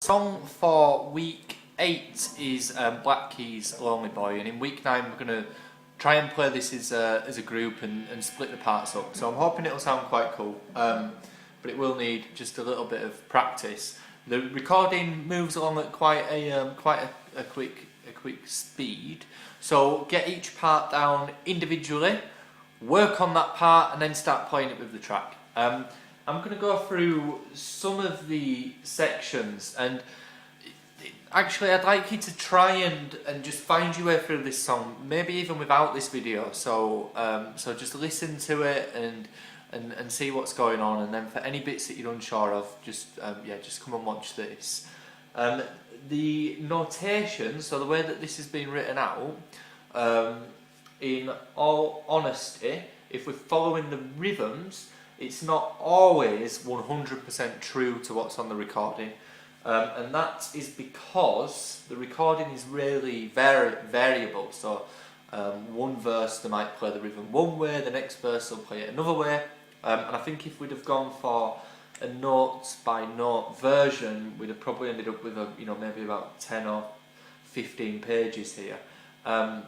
Song for week 8 is Black Keys' Lonely Boy, and in week 9 we're going to try and play this as a group and split the parts up. So I'm hoping it'll sound quite cool, but it will need just a little bit of practice. The recording moves along at quite a quick speed, so get each part down individually, work on that part, and then start playing it with the track. I'm going to go through some of the sections, and actually I'd like you to try and just find your way through this song, maybe even without this video, so just listen to it and see what's going on, and then for any bits that you're unsure of, just come and watch this. The notation, so the way that this has been written out, in all honesty, if we're following the rhythms, it's not always 100% true to what's on the recording, and that is because the recording is really variable. So one verse they might play the rhythm one way, the next verse they'll play it another way, and I think if we'd have gone for a note by note version, we'd have probably ended up with maybe about 10 or 15 pages here. But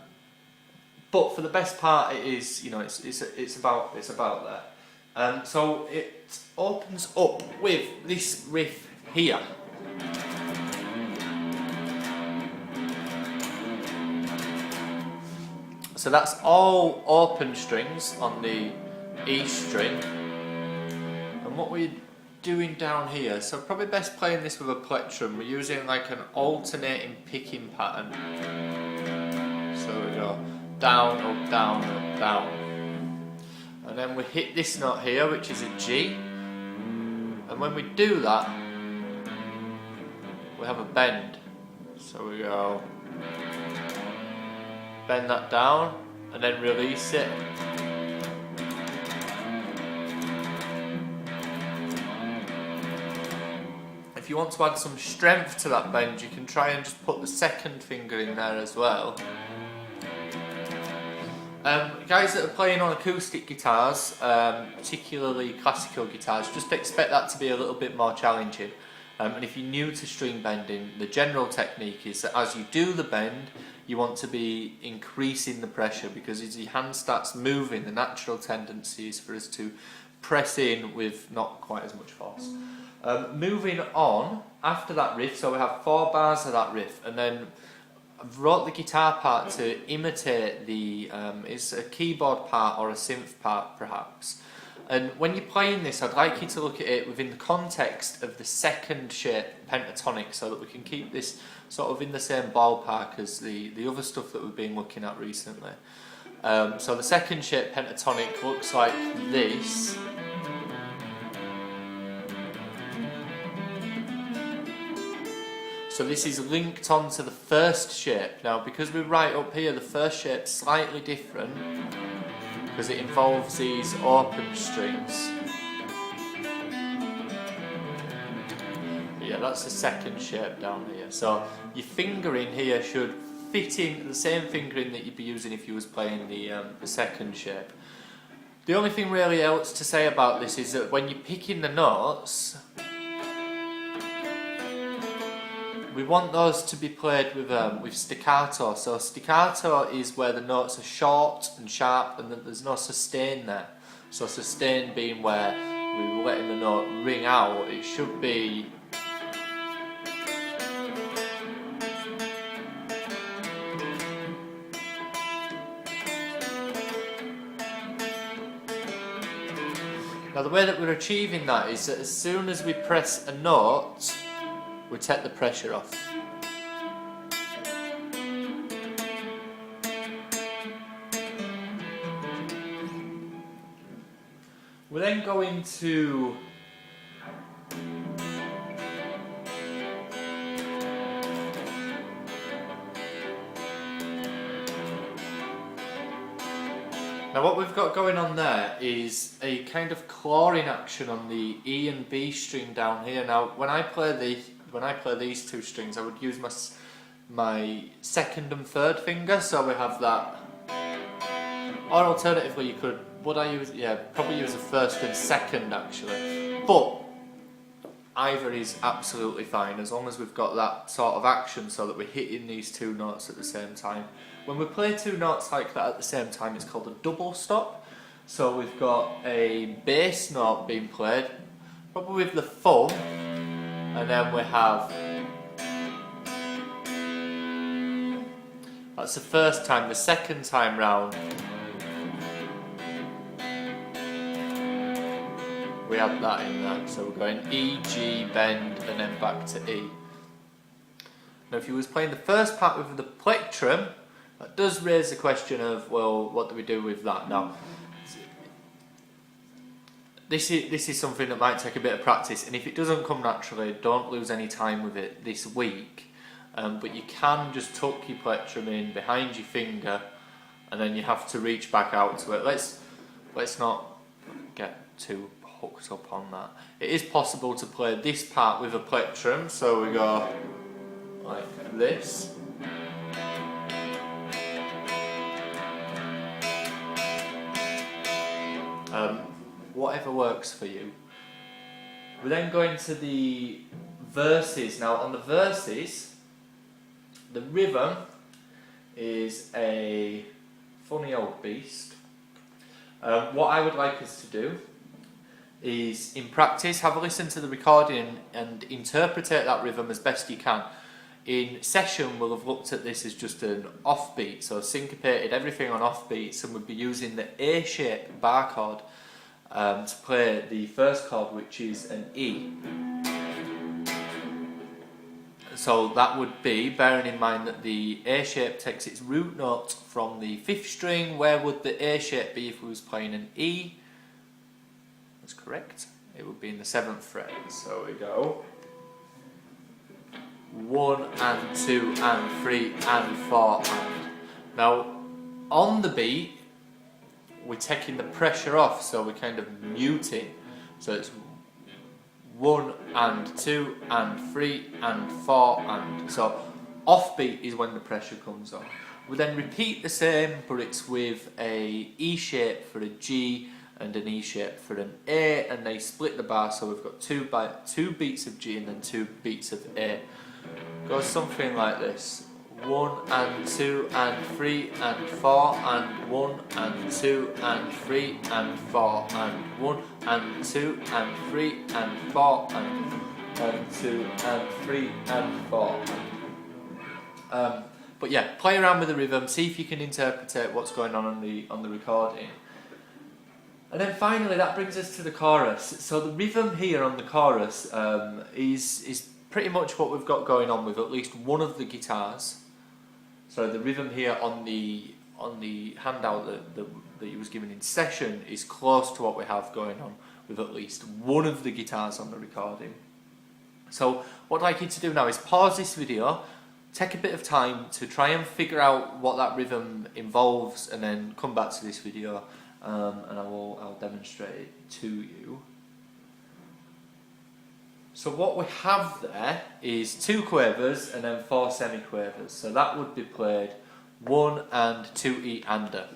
for the best part, it is it's about there. So it opens up with this riff here. So that's all open strings on the E string. And what we're doing down here, so probably best playing this with a plectrum. We're using like an alternating picking pattern. So we go down, up, down, up, down. And then we hit this note here, which is a G, and when we do that, we have a bend. So we go bend that down and then release it. If you want to add some strength to that bend, you can try and just put the second finger in there as well. Guys that are playing on acoustic guitars, particularly classical guitars, just expect that to be a little bit more challenging. And if you're new to string bending, the general technique is that as you do the bend, you want to be increasing the pressure, because as your hand starts moving, the natural tendency is for us to press in with not quite as much force. Moving on, after that riff, so we have 4 bars of that riff, and then I've wrote the guitar part to imitate the, it's a keyboard part or a synth part perhaps. And when you're playing this, I'd like you to look at it within the context of the second shape pentatonic, so that we can keep this sort of in the same ballpark as the other stuff that we've been looking at recently. So the second shape pentatonic looks like this. So this is linked onto the first shape. Now, because we're right up here, the first shape's slightly different because it involves these open strings. But yeah, that's the second shape down here. So your fingering here should fit in the same fingering that you'd be using if you was playing the second shape. The only thing really else to say about this is that when you're picking the notes, we want those to be played with staccato. So staccato is where the notes are short and sharp and there's no sustain there. So sustain being where we're letting the note ring out. It should be now the way that we're achieving that is that as soon as we press a note, we take the pressure off. We then go into now what we've got going on there is a kind of clawing action on the E and B string down here. Now when I play these two strings, I would use my second and third finger, so we have that. Or alternatively, you could, would I use, yeah, probably use a first and second actually. But either is absolutely fine, as long as we've got that sort of action so that we're hitting these two notes at the same time. When we play two notes like that at the same time, it's called a double stop. So we've got a bass note being played, probably with the thumb, and then we have, that's the first time. The second time round, we have that in there. So we're going E, G, bend, and then back to E. Now if you was playing the first part with the plectrum, that does raise the question of, well, what do we do with that now? This is something that might take a bit of practice, and if it doesn't come naturally, don't lose any time with it this week. But you can just tuck your plectrum in behind your finger, and then you have to reach back out to it. Let's not get too hooked up on that. It is possible to play this part with a plectrum, so we go like this. Whatever works for you. We're then going to the verses. Now on the verses, the rhythm is a funny old beast. What I would like us to do is, in practice, have a listen to the recording and interpretate that rhythm as best you can. In session, we'll have looked at this as just an offbeat, so syncopated everything on offbeats, and we'll be using the A-shape bar chord to play the first chord, which is an E. So that would be, bearing in mind that the A shape takes its root note from the 5th string. Where would the A shape be if we was playing an E? That's correct. It would be in the 7th fret. So we go 1 and 2 and 3 and 4 and. Now on the beat, we're taking the pressure off, so we're kind of muting. So it's 1 and 2 and 3 and 4 and. So offbeat is when the pressure comes on. We then repeat the same, but it's with a E shape for a G and an E shape for an A, and they split the bar, so we've got two beats of G and then 2 beats of A. Goes something like this. 1 and 2 and 3 and 4 and 1 and 2 and 3 and 4 and 1 and 2 and 3 and 4 and 2 and 3 and 4. But yeah, play around with the rhythm, see if you can interpret what's going on the recording. And then finally, that brings us to the chorus. So the rhythm here on the chorus is pretty much what we've got going on with at least one of the guitars. So the rhythm here on the handout that you was given in session is close to what we have going on with at least one of the guitars on the recording. So what I'd like you to do now is pause this video, take a bit of time to try and figure out what that rhythm involves, and then come back to this video and I'll demonstrate it to you. So what we have there is 2 quavers and then 4 semiquavers. So that would be played 1 and 2 E and A.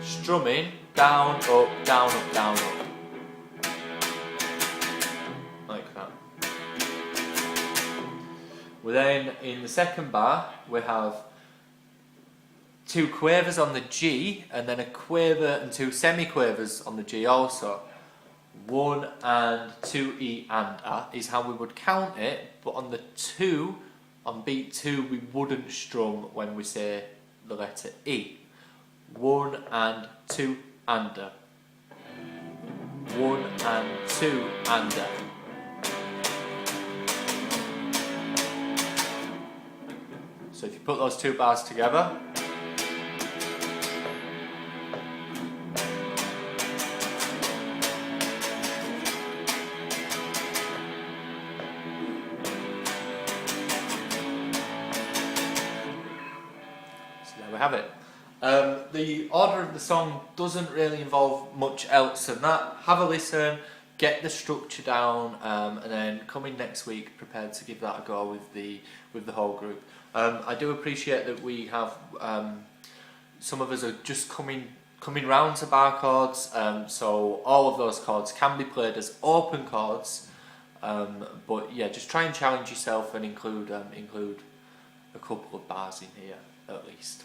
Strumming down, up, down, up, down, up. Like that. We then, in the second bar, we have 2 quavers on the G and then a quaver and 2 semiquavers on the G also. 1 and 2 E and A is how we would count it, but on the 2, on beat 2, we wouldn't strum when we say the letter E. 1 and 2 and A. 1 and 2 and A. So if you put those 2 bars together, have it. The order of the song doesn't really involve much else than that. Have a listen, get the structure down, and then come in next week prepared to give that a go with the whole group. I do appreciate that we have some of us are just coming coming round to bar chords, so all of those chords can be played as open chords, but yeah, just try and challenge yourself and include a couple of bars in here at least.